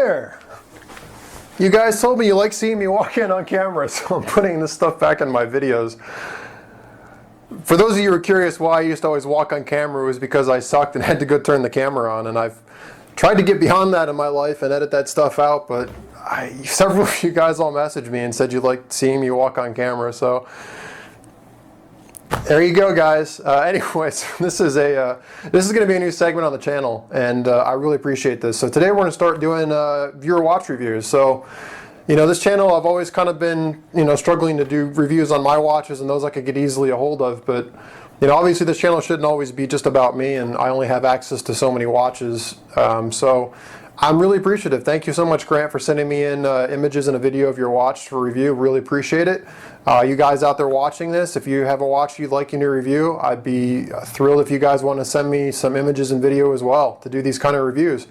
there! You guys told me you like seeing me walk in on camera, so I'm putting this stuff back in my videos. For those of you who are curious why I used to always walk on camera, it was because I sucked and had to go turn the camera on, and I've tried to get beyond that in my life and edit that stuff out, but several of you guys all messaged me and said you liked seeing me walk on camera, so there you go, guys. Anyways, this is going to be a new segment on the channel, and I really appreciate this. So today we're going to start doing viewer watch reviews. So, this channel, I've always kind of been, struggling to do reviews on my watches and those I could get easily a hold of. But, obviously this channel shouldn't always be just about me, and I only have access to so many watches. So I'm really appreciative. Thank you so much, Grant, for sending me in images and a video of your watch for review. Really appreciate it. You guys out there watching this, if you have a watch you'd like me to review, I'd be thrilled if you guys want to send me some images and video as well to do these kind of reviews.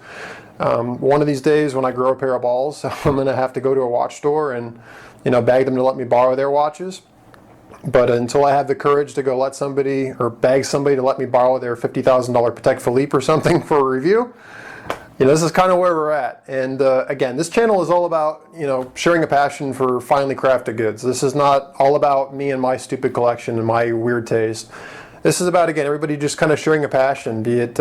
One of these days when I grow a pair of balls, I'm going to have to go to a watch store and beg them to let me borrow their watches. But until I have the courage to go let somebody or beg somebody to let me borrow their $50,000 Patek Philippe or something for a review, this is kind of where we're at. And again, this channel is all about, sharing a passion for finely crafted goods. This is not all about me and my stupid collection and my weird taste. This is about, again, everybody just kind of sharing a passion, be it,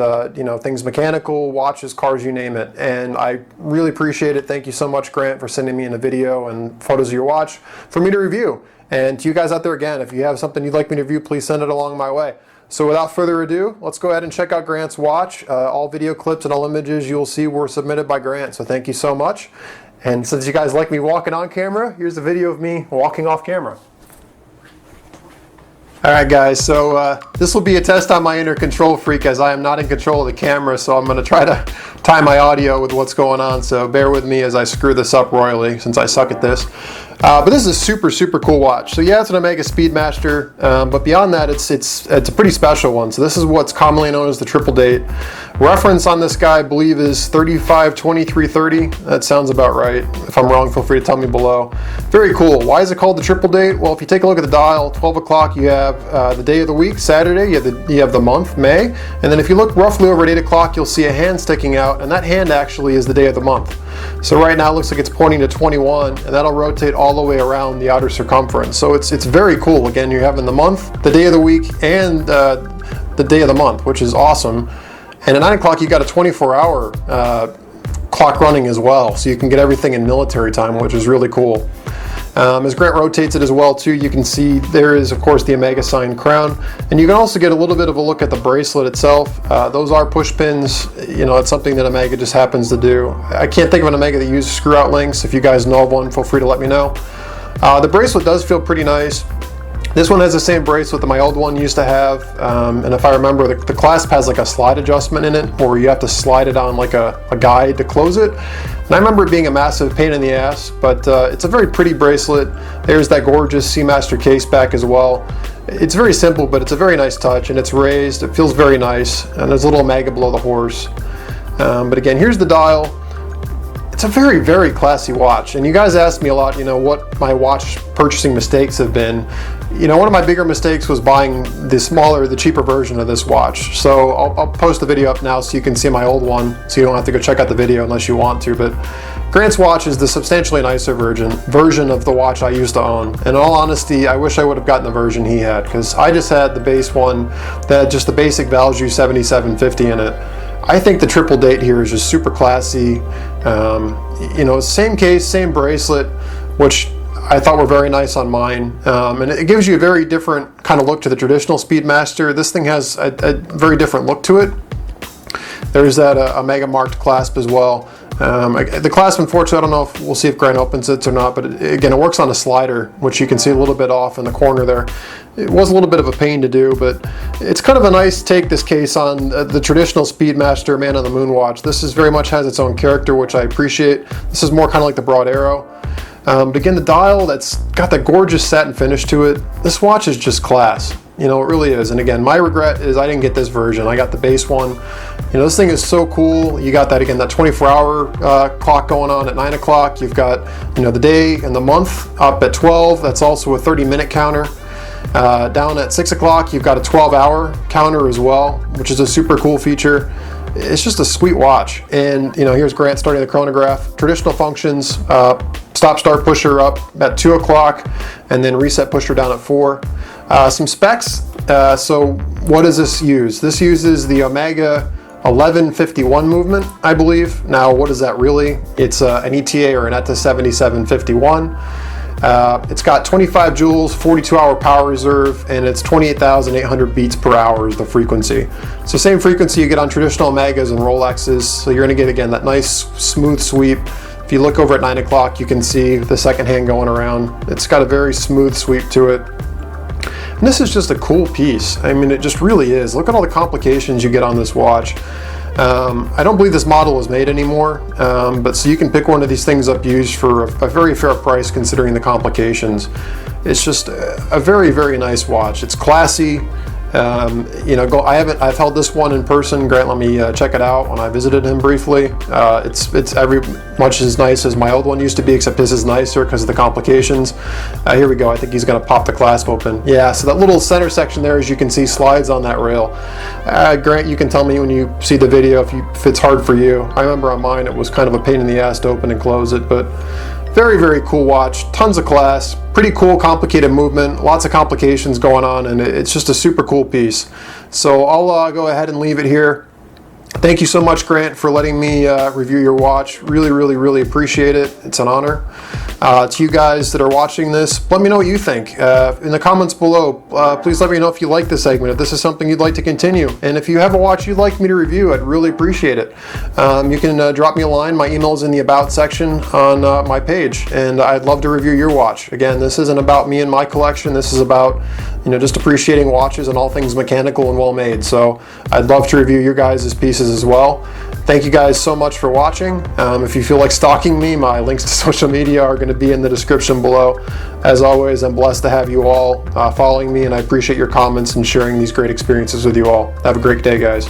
things mechanical, watches, cars, you name it. And I really appreciate it. Thank you so much, Grant, for sending me in a video and photos of your watch for me to review. And to you guys out there, again, if you have something you'd like me to review, please send it along my way. So without further ado, let's go ahead and check out Grant's watch. All video clips and all images you'll see were submitted by Grant, so thank you so much. And since you guys like me walking on camera, here's a video of me walking off camera. Alright guys, so this will be a test on my inner control freak, as I am not in control of the camera, so I'm going to try to time my audio with what's going on, so bear with me as I screw this up royally since I suck at this. But this is a super, super cool watch. So yeah, it's an Omega Speedmaster, but beyond that, it's a pretty special one. So this is what's commonly known as the triple date. Reference on this guy, I believe, is 352330. That sounds about right. If I'm wrong, feel free to tell me below. Very cool. Why is it called the triple date? Well, if you take a look at the dial, 12 o'clock, you have the day of the week, Saturday. You have the month, May. And then if you look roughly over at 8 o'clock, you'll see a hand sticking out, and that hand actually is the day of the month. So right now it looks like it's pointing to 21, and that'll rotate all the way around the outer circumference. So it's very cool. Again, you're having the month, the day of the week, and the day of the month, which is awesome. And at 9 o'clock, you got a 24-hour clock running as well, so you can get everything in military time, which is really cool. As Grant rotates it as well too, you can see there is, of course, the Omega sign crown, and you can also get a little bit of a look at the bracelet itself. Those are push pins. It's something that Omega just happens to do. I can't think of an Omega that uses screw out links. If you guys know of one, feel free to let me know. The bracelet does feel pretty nice. This one has the same bracelet that my old one used to have, and if I remember, the clasp has like a slide adjustment in it, where you have to slide it on like a guide to close it. And I remember it being a massive pain in the ass, but it's a very pretty bracelet. There's that gorgeous Seamaster case back as well. It's very simple, but it's a very nice touch, and it's raised. It feels very nice, and there's a little Omega below the horse. But again, here's the dial. It's a very, very classy watch, and you guys asked me a lot, what my watch purchasing mistakes have been. One of my bigger mistakes was buying the cheaper version of this watch. So I'll post the video up now so you can see my old one, so you don't have to go check out the video unless you want to. But Grant's watch is the substantially nicer version of the watch I used to own. And in all honesty, I wish I would have gotten the version he had, because I just had the base one that had just the basic Valjoux 7750 in it. I think the triple date here is just super classy. Same case, same bracelet, which I thought were very nice on mine. And it gives you a very different kind of look to the traditional Speedmaster. This thing has a very different look to it. There's that Omega marked clasp as well. The clasp, unfortunately, I don't know if we'll see if Grant opens it or not, but again, it works on a slider, which you can see a little bit off in the corner there. It was a little bit of a pain to do, but it's kind of a nice take, this case, on the traditional Speedmaster Man on the Moon watch. This very much has its own character, which I appreciate. This is more kind of like the Broad Arrow. But again, the dial, that's got that gorgeous satin finish to it. This watch is just class. It really is. And again, my regret is I didn't get this version. I got the base one. This thing is so cool. You got that, again, that 24-hour clock going on at 9 o'clock. You've got, the day and the month up at 12. That's also a 30-minute counter. Down at 6 o'clock, you've got a 12-hour counter as well, which is a super cool feature. it's just a sweet watch. And you know, here's Grant starting the chronograph. Traditional functions, stop start pusher up at 2 o'clock and then reset pusher down at 4. Some specs. So what does this use? This uses the Omega 1151 movement, I believe. Now, what is that really? It's an ETA or an ETA 7751. It's got 25 joules, 42-hour power reserve, and it's 28,800 beats per hour is the frequency. So same frequency you get on traditional Omegas and Rolexes. So you're going to get, again, that nice smooth sweep. If you look over at 9 o'clock, you can see the second hand going around. It's got a very smooth sweep to it. And this is just a cool piece. I mean, it just really is. Look at all the complications you get on this watch. I don't believe this model is made anymore, but so you can pick one of these things up used for a very fair price considering the complications. It's just a very, very nice watch. It's classy. You know, I've held this one in person. Grant let me check it out when I visited him briefly. It's every much as nice as my old one used to be, except this is nicer because of the complications. Here we go. I think he's going to pop the clasp open. Yeah, so that little center section there, as you can see, slides on that rail. Grant, you can tell me when you see the video if it's hard for you. I remember on mine it was kind of a pain in the ass to open and close it, but very, very cool watch, tons of class, pretty cool, complicated movement, lots of complications going on, and it's just a super cool piece. So I'll go ahead and leave it here. Thank you so much, Grant, for letting me review your watch. Really, really, really appreciate it. It's an honor. To you guys that are watching this, let me know what you think. In the comments below, please let me know if you like this segment, if this is something you'd like to continue. And if you have a watch you'd like me to review, I'd really appreciate it. You can drop me a line. My email is in the About section on my page, and I'd love to review your watch. Again, this isn't about me and my collection. This is about, you know, just appreciating watches and all things mechanical and well made. So I'd love to review your guys' pieces as well. Thank you guys so much for watching. If you feel like stalking me, my links to social media are going to be in the description below. As always, I'm blessed to have you all following me, and I appreciate your comments and sharing these great experiences with you all. Have a great day, guys.